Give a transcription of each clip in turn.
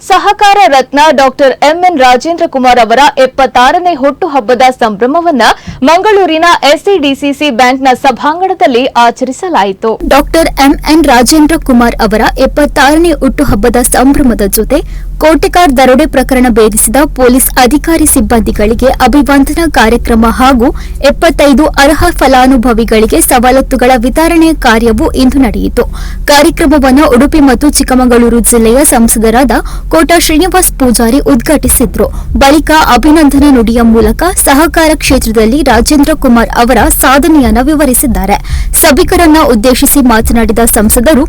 ಸಹಕಾರ ರತ್ನ doctor MN Rajendra Kumar ಅವರ 76ನೇ ಹುಟ್ಟುಹಬ್ಬದ ಸಂಭ್ರಮವನ್ನ ಮಂಗಳೂರಿನ ಎಸ್ಸಿಡಿಸಿಸಿ ಬ್ಯಾಂಕ್ನ ಸಭಾಂಗಣದಲ್ಲಿ ಆಚರಿಸಲಾಯಿತು. ಡಾಕ್ಟರ್ ಎಂಎನ್ ರಾಜೇಂದ್ರ ಕುಮಾರ್ ಅವರ 76ನೇ ಹುಟ್ಟುಹಬ್ಬದ ಸಂಭ್ರಮದ ಜೊತೆ ಕೋಟೆಕಾರ್ ದರೋಡೆ ಪ್ರಕರಣ ಭೇದಿಸಿದ ಪೊಲೀಸ್ ಅಧಿಕಾರಿ ಸಿಬ್ಬಂದಿಗಳಿಗೆ ಅಭಿವಂದನಾ ಕಾರ್ಯಕ್ರಮ ಹಾಗೂ 75 ಅರ್ಹ ಫಲಾನುಭವಿಗಳಿಗೆ ಸವಲತ್ತುಗಳ ವಿತರಣೆ ಕಾರ್ಯವು ಇಂದು ನಡೆಯಿತು. ಕಾರ್ಯಕ್ರಮವನ್ನು ಉಡುಪಿ ಮತ್ತು ಚಿಕ್ಕಮಗಳೂರು ಜಿಲ್ಲೆಯ ಸಂಸದರಾದ ಕೋಟಾ ಶ್ರೀನಿವಾಸ್ ಪೂಜಾರಿ ಉದ್ಘಾಟಿಸಿದ್ರು. ಬಳಿಕ ಅಭಿನಂದನಾ ನುಡಿಯ ಮೂಲಕ ಸಹಕಾರ ಕ್ಷೇತ್ರದಲ್ಲಿ ರಾಜೇಂದ್ರ ಕುಮಾರ್ ಅವರ ಸಾಧನೆಯನ್ನು ವಿವರಿಸಿದ್ದಾರೆ. ಸಭಿಕರನ್ನ ಉದ್ದೇಶಿಸಿ ಮಾತನಾಡಿದ ಸಂಸದರು,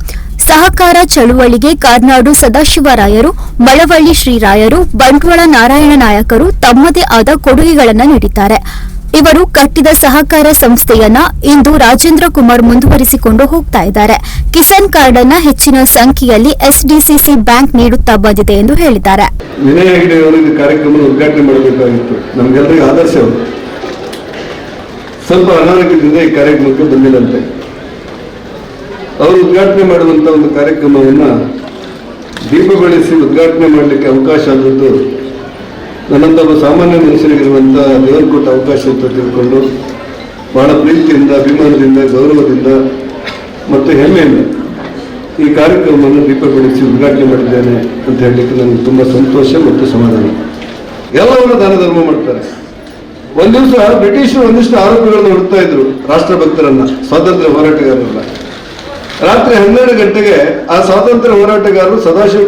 ಸಹಕಾರ ಚಳುವಳಿಗೆ ಕಾರ್ನಾಡು ಸದಾಶಿವರಾಯರು, ಮಳವಳ್ಳಿ ಶ್ರೀರಾಯರು, ಬಂಟ್ವಾಳ ನಾರಾಯಣ ನಾಯಕರು ತಮ್ಮದೇ ಆದ ಕೊಡುಗೆಗಳನ್ನು ನೀಡಿದ್ದಾರೆ. ಇವರು ಕಟ್ಟಿದ ಸಹಕಾರ ಸಂಸ್ಥೆಯನ್ನ ಇಂದು ರಾಜೇಂದ್ರ ಕುಮಾರ್ ಮುಂದುವರಿಸಿಕೊಂಡು ಹೋಗ್ತಾ ಇದ್ದಾರೆ. ಕಿಸಾನ್ ಕಾರ್ಡ್ ಅನ್ನ ಹೆಚ್ಚಿನ ಸಂಖ್ಯೆಯಲ್ಲಿ ಎಸ್ಡಿಸಿಸಿ ಬ್ಯಾಂಕ್ ನೀಡುತ್ತಾ ಬಂದಿದೆ ಎಂದು ಹೇಳಿದ್ದಾರೆ. ವಿನಯ ಹೆಗಡೆ ಅವರು ಈ ಕಾರ್ಯಕ್ರಮ ಉದ್ಘಾಟನೆ ಮಾಡಬೇಕಾಗಿತ್ತು. ನಮ್ಗೆಲ್ಲರಿಗೂ ಆದರ್ಶ ಅವರು ಸ್ವಲ್ಪ ಅನಾರೋಗ್ಯದಿಂದ ಈ ಕಾರ್ಯಕ್ರಮಕ್ಕೆ ಬಂದಿಲ್ಲಂತೆ. ಅವರು ಉದ್ಘಾಟನೆ ಮಾಡುವಂತ ಒಂದು ಕಾರ್ಯಕ್ರಮವನ್ನ ದೀಪ ಬೆಳೆಸಿ ಉದ್ಘಾಟನೆ ಮಾಡಲಿಕ್ಕೆ ಅವಕಾಶ ಆದದ್ದು ನನ್ನಂತ ಒಬ್ಬ ಸಾಮಾನ್ಯ ಮನುಷ್ಯರಿಗಿರುವಂಥ ದೇವರು ಕೊಟ್ಟ ಅವಕಾಶ ಅಂತ ತಿಳ್ಕೊಂಡು ಬಹಳ ಪ್ರೀತಿಯಿಂದ, ಅಭಿಮಾನದಿಂದ, ಗೌರವದಿಂದ ಮತ್ತು ಹೆಮ್ಮೆಯಿಂದ ಈ ಕಾರ್ಯಕ್ರಮವನ್ನು ದೀಪ ಬೆಳೆಸಿ ಉದ್ಘಾಟನೆ ಮಾಡಿದ್ದೇನೆ ಅಂತ ಹೇಳಲಿಕ್ಕೆ ನನಗೆ ತುಂಬ ಸಂತೋಷ ಮತ್ತು ಸಮಾಧಾನ. ಎಲ್ಲವನ್ನು ದಾನ ಧರ್ಮ ಮಾಡ್ತಾರೆ. ಒಂದು ದಿವಸ ಬ್ರಿಟಿಷರು ಒಂದಿಷ್ಟು ಆರೋಪಿಗಳನ್ನು ಹುಡುಕ್ತಾ ಇದ್ರು ರಾಷ್ಟ್ರಭಕ್ತರನ್ನ, ಸ್ವಾತಂತ್ರ್ಯ ಹೋರಾಟಗಾರರನ್ನ. ರಾತ್ರಿ 12 ಗಂಟೆಗೆ ಆ ಸ್ವಾತಂತ್ರ್ಯ ಹೋರಾಟಗಾರರು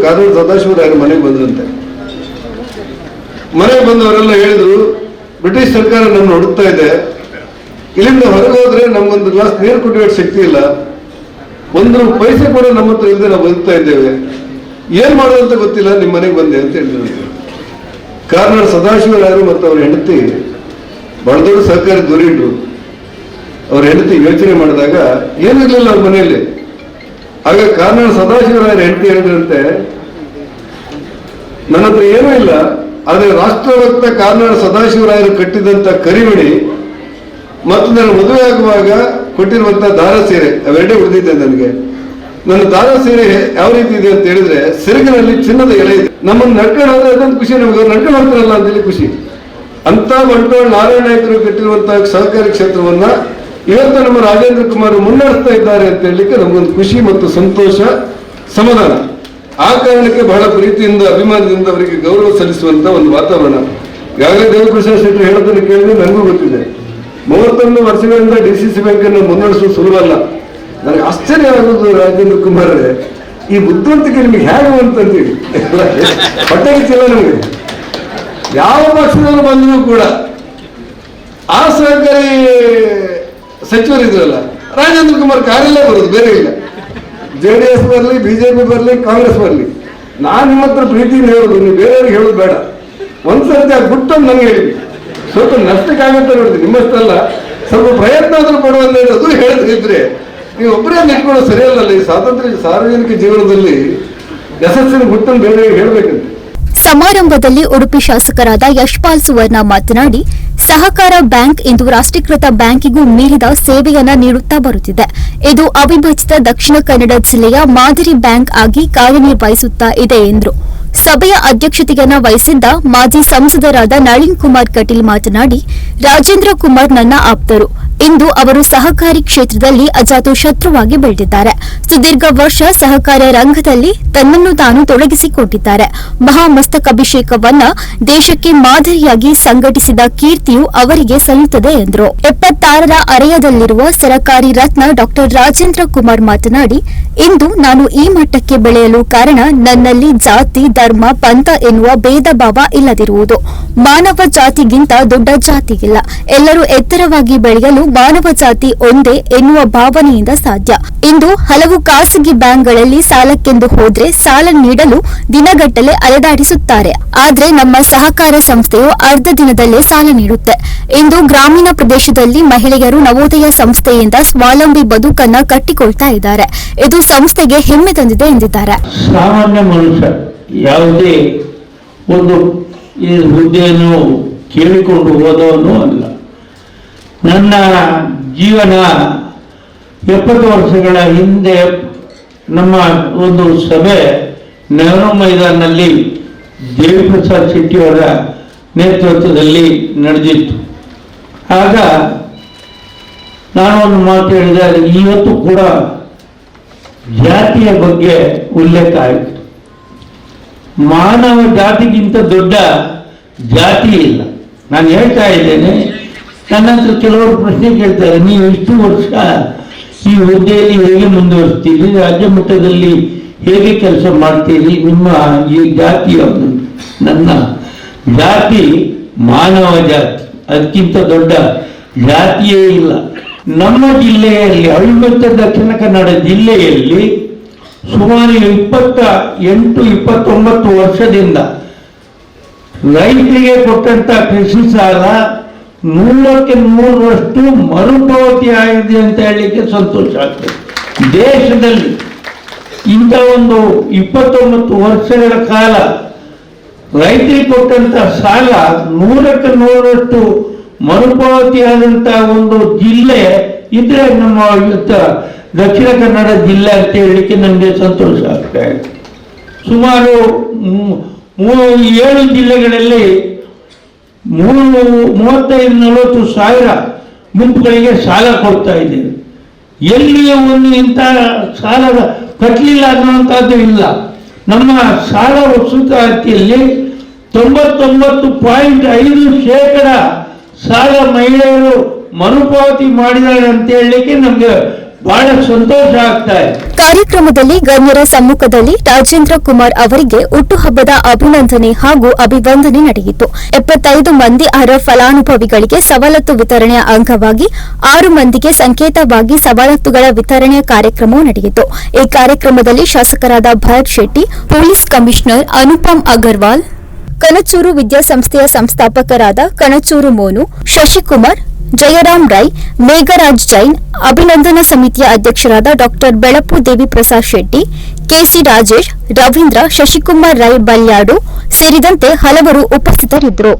ಕಾರ್ನಾಡು ಸದಾಶಿವರಾಯರ ಮನೆಗೆ ಬಂದ್ರಂತೆ. ಮನೆಗೆ ಬಂದವರೆಲ್ಲ ಹೇಳಿದ್ರು, ಬ್ರಿಟಿಷ್ ಸರ್ಕಾರ ನಮ್ಮನ್ನು ಹುಡುಕ್ತಾ ಇದೆ, ಇಲ್ಲಿಂದ ಹೊರಗೆ ಹೋದ್ರೆ ನಮ್ಗೊಂದು ಗ್ಲಾಸ್ ನೀರು ಕುಡಿಯೋ ಶಕ್ತಿ ಇಲ್ಲ, ಒಂದು ಪೈಸೆ ಕೂಡ ನಮ್ಮ ಹತ್ರ ಇಲ್ಲದೆ ನಾವು ಬದುಕ್ತಾ ಇದ್ದೇವೆ, ಏನ್ ಮಾಡೋದಂತ ಗೊತ್ತಿಲ್ಲ, ನಿಮ್ಮ ಮನೆಗೆ ಬಂದೆ ಅಂತ ಹೇಳಿದ್ರು. ಕಾರ್ನಾಡು ಸದಾಶಿವರಾಯರು ಮತ್ತು ಅವ್ರ ಹೆಂಡತಿ ಬಹಳ ದೊಡ್ಡ ಸಹಕಾರಿ ಧುರೀಣರು. ಅವ್ರ ಹೆಂಡತಿ ಯೋಚನೆ ಮಾಡಿದಾಗ ಏನಿರ್ಲಿಲ್ಲ ಅವ್ರ ಮನೆಯಲ್ಲಿ. ಆಗ ಕಾರ್ನಾಡು ಸದಾಶಿವರಾಯರ ಹೆಂಡತಿ ಹೇಳಿದ್ರಂತೆ, ನನ್ನ ಹತ್ರ ಏನೂ ಇಲ್ಲ, ಆದರೆ ರಾಷ್ಟ್ರಭಕ್ತ ಕಾರ್ನಾಡು ಸದಾಶಿವರಾಯರು ಕಟ್ಟಿದಂತ ಕರಿಮಣಿ ಮತ್ತು ನನ್ನ ಮದುವೆ ಆಗುವಾಗ ಕೊಟ್ಟಿರುವಂತ ದಾರ ಸೀರೆ ಅವೆರಡೇ ಉಳಿದಿದೆ ನನಗೆ. ನನ್ನ ದಾರ ಸೀರೆ ಯಾವ ರೀತಿ ಇದೆ ಅಂತ ಹೇಳಿದ್ರೆ, ಸೆರಗಿನಲ್ಲಿ ಚಿನ್ನದ ಎಲೆ ಇದೆ. ನಮ್ಮನ್ನು ನಡ್ಕೊಂಡು ಹೋದ್ರೆ ಅದೊಂದು ಖುಷಿ, ನಮಗೆ ಅವ್ರು ನಡ್ಕೊಂಡು ಹೋಗ್ತಾರಲ್ಲ ಅಂತೇಳಿ ಖುಷಿ. ಅಂತ ಬಂಟ್ವಾಳ ನಾರಾಯಣ ನಾಯಕರು ಕಟ್ಟಿರುವಂತಹ ಸಹಕಾರಿ ಕ್ಷೇತ್ರವನ್ನ ಇವತ್ತು ನಮ್ಮ ರಾಜೇಂದ್ರ ಕುಮಾರ್ ಮುನ್ನಡೆಸ್ತಾ ಇದ್ದಾರೆ ಅಂತ ಹೇಳಲಿಕ್ಕೆ ನಮಗೊಂದು ಖುಷಿ ಮತ್ತು ಸಂತೋಷ, ಸಮಾಧಾನ. ಆ ಕಾರಣಕ್ಕೆ ಬಹಳ ಪ್ರೀತಿಯಿಂದ, ಅಭಿಮಾನದಿಂದ ಅವರಿಗೆ ಗೌರವ ಸಲ್ಲಿಸುವಂತ ಒಂದು ವಾತಾವರಣ. ಈಗಾಗಲೇ ದೇವಪ್ರಸಾದ್ ಶೆಟ್ಟಿ ಹೇಳೋದನ್ನು ಕೇಳಿದ್ರೆ ನನಗೂ ಗೊತ್ತಿದೆ. 31 ವರ್ಷಗಳಿಂದ ಡಿಸಿಸಿ ಬ್ಯಾಂಕ್ ಅನ್ನು ಮುನ್ನಡೆಸುವುದು ಸುಲಭಲ್ಲ. ನನಗೆ ಆಶ್ಚರ್ಯ ಆಗೋದು, ರಾಜೇಂದ್ರ ಕುಮಾರ್ ಈ ಬುದ್ಧಿವಂತಿಕೆ ನಿಮಗೆ ಹೇಗೆ ಅಂತಂತೀವಿ, ಹೊಟ್ಟೆಗಿಲ್ಲ ನಮಗೆ. ಯಾವ ಪಕ್ಷದವರು ಬಂದರೂ ಕೂಡ ಆ ಸಹಕಾರಿ ಸಚಿವರಿದ್ರಲ್ಲ, ರಾಜೇಂದ್ರ ಕುಮಾರ್ ಕಾರಲ್ಲೇ ಬರೋದು, ಬೇರೆ ಇಲ್ಲ. JDS ಬರಲಿ, ಬಿಜೆಪಿ ಬರಲಿ, ಕಾಂಗ್ರೆಸ್ ಬರಲಿ, ನಾನು ನಿಮ್ಮ ಹತ್ರ ಪ್ರೀತಿಯಿಂದ ಹೇಳೋದು, ನೀವು ಬೇರೆಯವ್ರಿಗೆ ಹೇಳೋದು ಬೇಡ. ಒಂದ್ಸರ್ತಿ ಆ ಗುಟ್ಟನ್ನು ನಂಗೆ ಹೇಳಿ, ಸ್ವಲ್ಪ ನಷ್ಟಕ್ಕಾಗತ್ತೆ ನೋಡಿದ್ರಿ, ನಿಮ್ಮಷ್ಟಲ್ಲ, ಸ್ವಲ್ಪ ಪ್ರಯತ್ನ ಆದರೂ ಪಡುವಂತ ಅದು ಹೇಳಿದ್ರೆ ನೀವು ಒಬ್ಬರೇ ನಿಂತ್ಕೊಳ್ಳೋ ಸರಿಯಲ್ಲ. ಈ ಸ್ವಾತಂತ್ರ್ಯ ಸಾರ್ವಜನಿಕ ಜೀವನದಲ್ಲಿ ಯಶಸ್ಸಿನ ಗುಟ್ಟನ್ನು ಬೇರೆಯವ್ರಿಗೆ ಹೇಳಬೇಕಂತೆ. ಸಮಾರಂಭದಲ್ಲಿ ಉಡುಪಿ ಶಾಸಕರಾದ ಯಶ್ಪಾಲ್ ಸುವರ್ಣ ಮಾತನಾಡಿ, ಸಹಕಾರ ಬ್ಯಾಂಕ್ ಇಂದು ರಾಷ್ಟ್ರೀಕೃತ ಬ್ಯಾಂಕಿಗೂ ಮೀರಿದ ಸೇವೆಯನ್ನ ನೀಡುತ್ತಾ ಬರುತ್ತಿದೆ. ಇದು ಅವಿಭಜಿತ ದಕ್ಷಿಣ ಕನ್ನಡ ಜಿಲ್ಲೆಯ ಮಾದರಿ ಬ್ಯಾಂಕ್ ಆಗಿ ಕಾರ್ಯನಿರ್ವಹಿಸುತ್ತಾ ಇದೆ ಎಂದರು. ಸಭೆಯ ಅಧ್ಯಕ್ಷತೆಯನ್ನ ವಹಿಸಿದ್ದ ಮಾಜಿ ಸಂಸದರಾದ ನಳಿನ್ ಕುಮಾರ್ ಕಟೀಲ್ ಮಾತನಾಡಿ, ರಾಜೇಂದ್ರ ಕುಮಾರ್ ನನ್ನ ಆಪ್ತರು. ಇಂದು ಅವರು ಸಹಕಾರಿ ಕ್ಷೇತ್ರದಲ್ಲಿ ಅಜಾತು ಶತ್ರುವಾಗಿ ಬೆಳೆದಿದ್ದಾರೆ. ಸುದೀರ್ಘ ವರ್ಷ ಸಹಕಾರ ರಂಗದಲ್ಲಿ ತನ್ನನ್ನು ತಾನು ತೊಡಗಿಸಿಕೊಂಡಿದ್ದಾರೆ. ಮಹಾಮಸ್ತಕಾಭಿಷೇಕವನ್ನ ದೇಶಕ್ಕೆ ಮಾದರಿಯಾಗಿ ಸಂಘಟಿಸಿದ ಕೀರ್ತಿಯು ಅವರಿಗೆ ಸಲ್ಲುತ್ತದೆ ಎಂದರು. 76ರ ಅರೆಯದಲ್ಲಿರುವ ಸರಕಾರಿ ರತ್ನ ಡಾಕ್ಟರ್ ರಾಜೇಂದ್ರ ಕುಮಾರ್ ಮಾತನಾಡಿ, ಇಂದು ನಾನು ಈ ಮಟ್ಟಕ್ಕೆ ಬೆಳೆಯಲು ಕಾರಣ ನನ್ನಲ್ಲಿ ಜಾತಿ, ಧರ್ಮ, ಪಂಥ ಎನ್ನುವ ಭೇದ ಭಾವ ಇಲ್ಲದಿರುವುದು. ಮಾನವ ಜಾತಿಗಿಂತ ದೊಡ್ಡ ಜಾತಿ ಇಲ್ಲ. ಎಲ್ಲರೂ ಎತ್ತರವಾಗಿ ಬೆಳೆಯಲು ಮಾನವ ಜಾತಿ ಒಂದೇ ಎನ್ನುವ ಭಾವನೆಯಿಂದ ಸಾಧ್ಯ. ಇಂದು ಹಲವು ಖಾಸಗಿ ಬ್ಯಾಂಕ್ಗಳಲ್ಲಿ ಸಾಲಕ್ಕೆಂದು ಹೋದ್ರೆ ಸಾಲ ನೀಡಲು ದಿನಗಟ್ಟಲೆ ಅಲೆದಾಡಿಸುತ್ತಾರೆ. ಆದ್ರೆ ನಮ್ಮ ಸಹಕಾರ ಸಂಸ್ಥೆಯು ಅರ್ಧ ದಿನದಲ್ಲೇ ಸಾಲ ನೀಡುತ್ತೆ. ಇಂದು ಗ್ರಾಮೀಣ ಪ್ರದೇಶದಲ್ಲಿ ಮಹಿಳೆಯರು ನವೋದಯ ಸಂಸ್ಥೆಯಿಂದ ಸ್ವಾವಲಂಬಿ ಬದುಕನ್ನ ಕಟ್ಟಿಕೊಳ್ತಾ ಇದ್ದಾರೆ. ಇದು ಸಂಸ್ಥೆಗೆ ಹೆಮ್ಮೆ ತಂದಿದೆ ಎಂದಿದ್ದಾರೆ. ಸಾಮಾನ್ಯ ಮನುಷ್ಯ ಯಾವುದೇ ಒಂದು ಈ ಹುದ್ದೆಯನ್ನು ಕೇಳಿಕೊಂಡು ಹೋದವನು ಅಲ್ಲ. ನನ್ನ ಜೀವನ 70 ವರ್ಷಗಳ ಹಿಂದೆ ನಮ್ಮ ಒಂದು ಸಭೆ ನೆಹರು ಮೈದಾನಲ್ಲಿ ದೇವಿಪ್ರಸಾದ್ ಶೆಟ್ಟಿಯವರ ನೇತೃತ್ವದಲ್ಲಿ ನಡೆದಿತ್ತು. ಆಗ ನಾನೊಂದು ಮಾತು ಹೇಳಿದೆ, ಇವತ್ತು ಕೂಡ ಜಾತಿಯ ಬಗ್ಗೆ ಉಲ್ಲೇಖ ಆಯಿತು. ಮಾನವ ಜಾತಿಗಿಂತ ದೊಡ್ಡ ಜಾತಿ ಇಲ್ಲ. ನಾನು ಹೇಳ್ತಾ ಇದ್ದೇನೆ, ನನ್ನ ಹತ್ರ ಕೆಲವರು ಪ್ರಶ್ನೆ ಕೇಳ್ತಾರೆ, ನೀವು ಇಷ್ಟು ವರ್ಷ ಈ ಹುದ್ದೆಯಲ್ಲಿ ಹೇಗೆ ಮುಂದುವರಿಸ್ತೀರಿ, ರಾಜ್ಯ ಮಟ್ಟದಲ್ಲಿ ಹೇಗೆ ಕೆಲಸ ಮಾಡ್ತೀರಿ, ನಿಮ್ಮ ಈ ಜಾತಿ ಯಾವುದು? ನನ್ನ ಜಾತಿ ಮಾನವ ಜಾತಿ, ಅದಕ್ಕಿಂತ ದೊಡ್ಡ ಜಾತಿಯೇ ಇಲ್ಲ. ನಮ್ಮ ಜಿಲ್ಲೆಯಲ್ಲಿ, ಅವಿಭಕ್ತ ದಕ್ಷಿಣ ಕನ್ನಡ ಜಿಲ್ಲೆಯಲ್ಲಿ ಸುಮಾರು 28-29 ವರ್ಷದಿಂದ ರೈತರಿಗೆ ಕೊಟ್ಟಂತ ಕೃಷಿ ಸಾಲ 100% ಮರುಪಾವತಿ ಆಗಿದೆ ಅಂತ ಹೇಳಲಿಕ್ಕೆ ಸಂತೋಷ ಆಗ್ತದೆ. ದೇಶದಲ್ಲಿ ಇಂಥ ಒಂದು 29 ವರ್ಷಗಳ ಕಾಲ ರೈತರಿಗೆ ಕೊಟ್ಟಂತ ಸಾಲ 100% ಮರುಪಾವತಿ ಆದಂತಹ ಒಂದು ಜಿಲ್ಲೆ ಇದ್ರೆ ನಮ್ಮ ದಕ್ಷಿಣ ಕನ್ನಡ ಜಿಲ್ಲೆ ಅಂತ ಹೇಳಲಿಕ್ಕೆ ನನಗೆ ಸಂತೋಷ ಆಗ್ತಾ ಇದೆ. ಸುಮಾರು 7 ಜಿಲ್ಲೆಗಳಲ್ಲಿ 35-40 ಸಾವಿರ ಗುಂಪುಗಳಿಗೆ ಸಾಲ ಕೊಡ್ತಾ ಇದ್ದೇವೆ. ಎಲ್ಲಿಯೂ ಒಂದು ಇಂಥ ಸಾಲ ಕಟ್ಟಲಿಲ್ಲ ಅನ್ನುವಂಥದ್ದು ಇಲ್ಲ. ನಮ್ಮ ಸಾಲ ವಸೂಲಾತಿಯಲ್ಲಿ 99.5% ಸಾಲ ಮಹಿಳೆಯರು ಮರುಪಾವತಿ ಮಾಡಿದ್ದಾರೆ ಅಂತ ಹೇಳಲಿಕ್ಕೆ ನಮ್ಗೆ ಬಹಳ ಸಂತೋಷ ಆಗ್ತಾ ಇದೆ. ಕಾರ್ಯಕ್ರಮದಲ್ಲಿ ಗಣ್ಯರ ಸಮ್ಮುಖದಲ್ಲಿ ರಾಜೇಂದ್ರ ಕುಮಾರ್ ಅವರಿಗೆ ಹುಟ್ಟುಹಬ್ಬದ ಅಭಿನಂದನೆ ಹಾಗೂ ಅಭಿವಂದನೆ ನಡೆಯಿತು. 75 ಮಂದಿ ಅರ್ಹ ಫಲಾನುಭವಿಗಳಿಗೆ ಸವಲತ್ತು ವಿತರಣೆಯ ಅಂಗವಾಗಿ 6 ಮಂದಿಗೆ ಸಂಕೇತವಾಗಿ ಸವಲತ್ತುಗಳ ವಿತರಣೆಯ ಕಾರ್ಯಕ್ರಮವೂ ನಡೆಯಿತು. ಈ ಕಾರ್ಯಕ್ರಮದಲ್ಲಿ ಶಾಸಕರಾದ ಭರತ್ ಶೆಟ್ಟಿ, ಪೊಲೀಸ್ ಕಮಿಷನರ್ ಅನುಪಮ್ ಅಗರ್ವಾಲ್, ಕನಚೂರು ವಿದ್ಯಾಸಂಸ್ಥೆಯ ಸಂಸ್ಥಾಪಕರಾದ ಕನಚೂರು ಮೋನು, ಶಶಿಕುಮಾರ್, ಜಯರಾಮ್ ರೈ, ಮೇಘರಾಜ್ ಜೈನ್, ಅಭಿನಂದನಾ ಸಮಿತಿಯ ಅಧ್ಯಕ್ಷರಾದ ಡಾ ಬೆಳಪು ದೇವಿಪ್ರಸಾದ್ ಶೆಟ್ಟಿ, ಕೆಸಿ ರಾಜೇಶ್, ರವೀಂದ್ರ, ಶಶಿಕುಮಾರ್ ರೈ ಬಲ್ಯಾಡು ಸೇರಿದಂತೆ ಹಲವರು ಉಪಸ್ಥಿತರಿದ್ದರು.